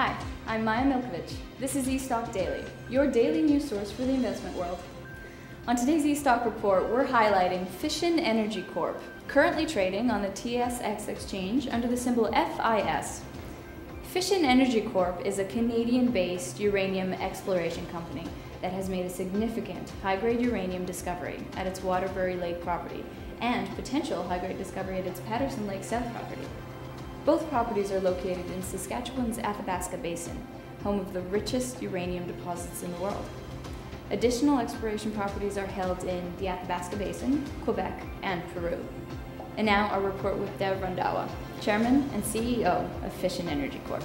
Hi, I'm Maya Milkovich. This is eStock Daily, your daily news source for the investment world. On today's eStock report, we're highlighting Fission Energy Corp, currently trading on the TSX exchange under the symbol FIS. Fission Energy Corp is a Canadian-based uranium exploration company that has made a significant high-grade uranium discovery at its Waterbury Lake property and potential high-grade discovery at its Patterson Lake South property. Both properties are located in Saskatchewan's Athabasca Basin, home of the richest uranium deposits in the world. Additional exploration properties are held in the Athabasca Basin, Quebec, and Peru. And now our report with Dev Randhawa, Chairman and CEO of Fission Energy Corp.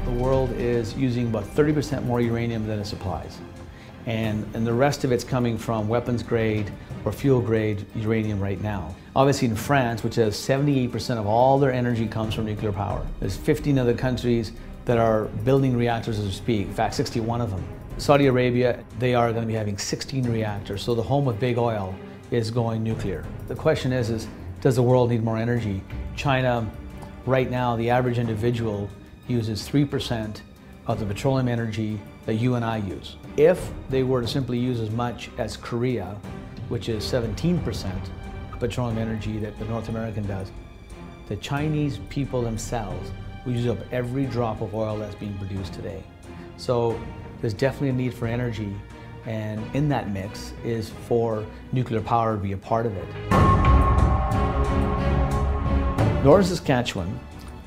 The world is using about 30% more uranium than it supplies. And the rest of it's coming from weapons grade or fuel grade uranium right now. Obviously in France, which has 78% of all their energy comes from nuclear power. There's 15 other countries that are building reactors as we speak, in fact 61 of them. Saudi Arabia, they are going to be having 16 reactors, so the home of big oil is going nuclear. The question is does the world need more energy? China, right now, the average individual uses 3% of the petroleum energy that you and I use. If they were to simply use as much as Korea, which is 17% of petroleum energy that the North American does, the Chinese people themselves will use up every drop of oil that's being produced today. So there's definitely a need for energy, and in that mix is for nuclear power to be a part of it. Northern Saskatchewan,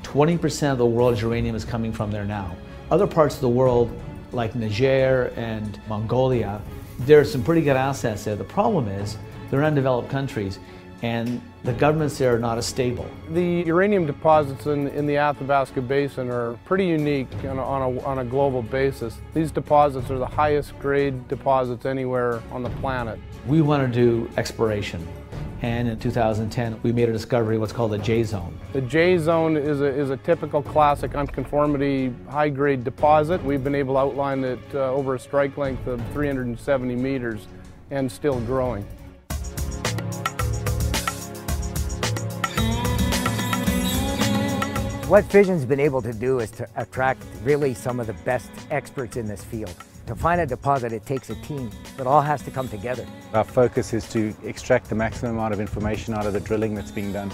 20% of the world's uranium is coming from there now. Other parts of the world, like Niger and Mongolia, there's some pretty good assets there. The problem is they're undeveloped countries, and the governments there are not as stable. The uranium deposits in the Athabasca Basin are pretty unique on a global basis. These deposits are the highest grade deposits anywhere on the planet. We want to do exploration, and in 2010 we made a discovery, what's called the J Zone. The J Zone is a typical classic unconformity high grade deposit. We've been able to outline it over a strike length of 370 meters and still growing. What Fission's been able to do is to attract really some of the best experts in this field. To find a deposit, it takes a team that all has to come together. Our focus is to extract the maximum amount of information out of the drilling that's being done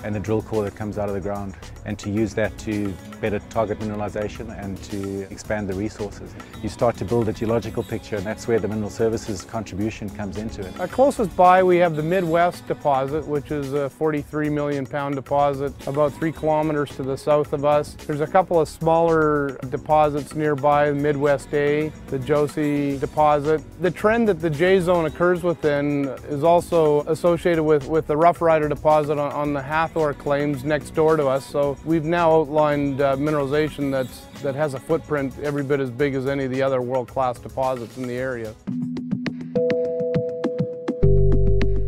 and the drill core that comes out of the ground, and to use that to better target mineralization and to expand the resources. You start to build a geological picture, and that's where the mineral services contribution comes into it. Our closest by, we have the Midwest deposit, which is a 43 million pound deposit about 3 kilometers to the south of us. There's a couple of smaller deposits nearby, the Midwest A, the Josie deposit. The trend that the J Zone occurs within is also associated with the Rough Rider deposit on the Hathor claims next door to us. So we've now outlined mineralization that has a footprint every bit as big as any of the other world-class deposits in the area.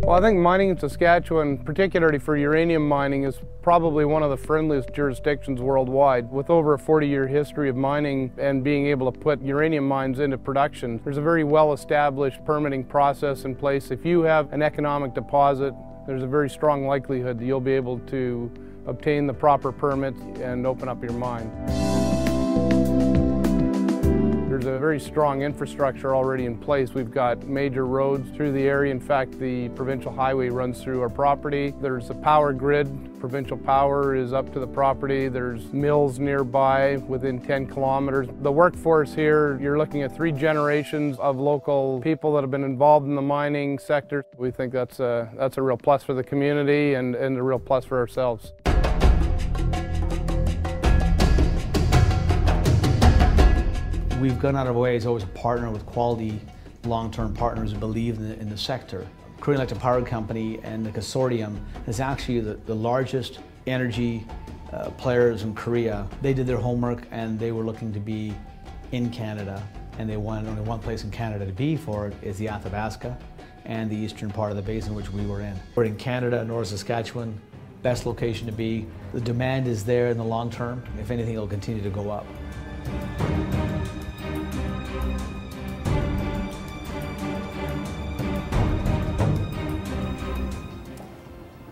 Well, I think mining in Saskatchewan, particularly for uranium mining, is probably one of the friendliest jurisdictions worldwide. With over a 40-year history of mining and being able to put uranium mines into production, there's a very well-established permitting process in place. If you have an economic deposit, there's a very strong likelihood that you'll be able to obtain the proper permit and open up your mine. There's a very strong infrastructure already in place. We've got major roads through the area. In fact, the provincial highway runs through our property. There's a power grid. Provincial power is up to the property. There's mills nearby within 10 kilometers. The workforce here, you're looking at 3 generations of local people that have been involved in the mining sector. We think that's a real plus for the community and a real plus for ourselves. We've gone out of our way as always to partner with quality long-term partners who believe in the sector. Korean Electric Power Company and the consortium is actually the largest energy players in Korea. They did their homework and they were looking to be in Canada, and they wanted only one place in Canada to be for it is the Athabasca and the eastern part of the basin which we were in. We're in Canada, North Saskatchewan, best location to be. The demand is there in the long term. If anything, it'll continue to go up.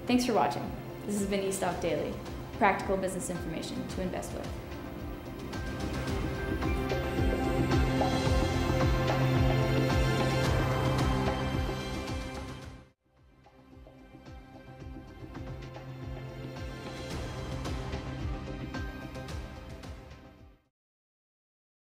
Thanks for watching. This has been eStock Daily, practical business information to invest with.